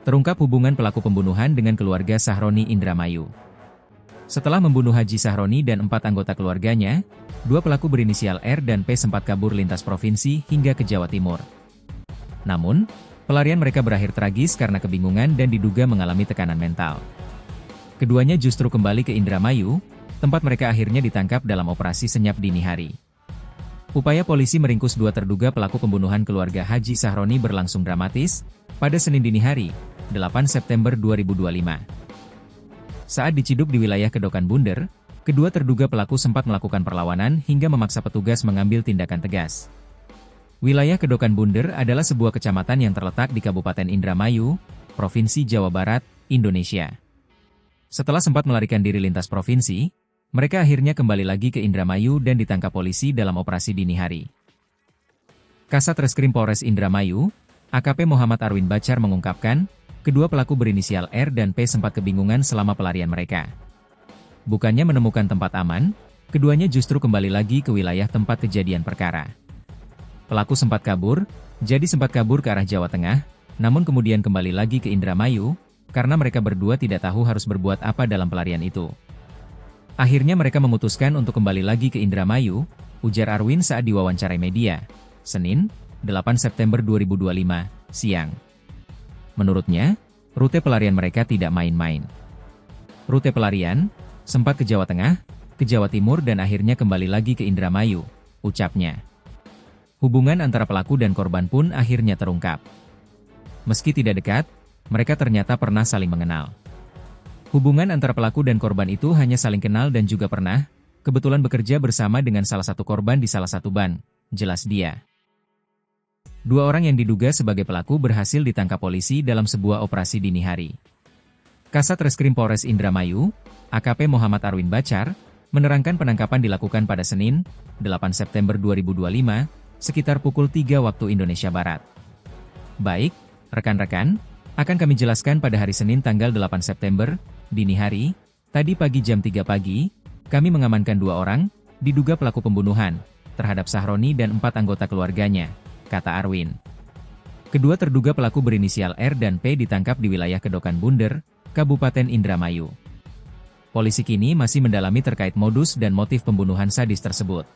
Terungkap hubungan pelaku pembunuhan dengan keluarga Sahroni Indramayu. Setelah membunuh Haji Sahroni dan 4 anggota keluarganya, 2 pelaku berinisial R dan P sempat kabur lintas provinsi hingga ke Jawa Timur. Namun, pelarian mereka berakhir tragis karena kebingungan dan diduga mengalami tekanan mental. Keduanya justru kembali ke Indramayu, tempat mereka akhirnya ditangkap dalam operasi senyap dini hari. Upaya polisi meringkus 2 terduga pelaku pembunuhan keluarga Haji Sahroni berlangsung dramatis pada Senin dini hari, 8 September 2025. Saat diciduk di wilayah Kedokan Bunder, kedua terduga pelaku sempat melakukan perlawanan hingga memaksa petugas mengambil tindakan tegas. Wilayah Kedokan Bunder adalah sebuah kecamatan yang terletak di Kabupaten Indramayu, Provinsi Jawa Barat, Indonesia. Setelah sempat melarikan diri lintas provinsi, mereka akhirnya kembali lagi ke Indramayu dan ditangkap polisi dalam operasi dini hari. Kasat Reskrim Polres Indramayu, AKP Muhammad Arwin Bacar mengungkapkan, kedua pelaku berinisial R dan P sempat kebingungan selama pelarian mereka. Bukannya menemukan tempat aman, keduanya justru kembali lagi ke wilayah tempat kejadian perkara. Pelaku sempat kabur ke arah Jawa Tengah, namun kemudian kembali lagi ke Indramayu, karena mereka berdua tidak tahu harus berbuat apa dalam pelarian itu. Akhirnya mereka memutuskan untuk kembali lagi ke Indramayu, ujar Arwin saat diwawancarai media, Senin, 8 September 2025, siang. Menurutnya, rute pelarian mereka tidak main-main. Rute pelarian, sempat ke Jawa Tengah, ke Jawa Timur dan akhirnya kembali lagi ke Indramayu, ucapnya. Hubungan antara pelaku dan korban pun akhirnya terungkap. Meski tidak dekat, mereka ternyata pernah saling mengenal. Hubungan antara pelaku dan korban itu hanya saling kenal dan juga pernah, kebetulan bekerja bersama dengan salah satu korban di salah satu bank, jelas dia. 2 orang yang diduga sebagai pelaku berhasil ditangkap polisi dalam sebuah operasi dini hari. Kasat Reskrim Polres Indramayu, AKP Muhammad Arwin Bacar, menerangkan penangkapan dilakukan pada Senin, 8 September 2025, sekitar pukul 3 waktu Indonesia Barat. Baik, rekan-rekan, akan kami jelaskan pada hari Senin tanggal 8 September, dini hari, tadi pagi jam 3 pagi, kami mengamankan 2 orang, diduga pelaku pembunuhan, terhadap Sahroni dan 4 anggota keluarganya, kata Arwin. Kedua terduga pelaku berinisial R dan P ditangkap di wilayah Kedokan Bunder, Kabupaten Indramayu. Polisi kini masih mendalami terkait modus dan motif pembunuhan sadis tersebut.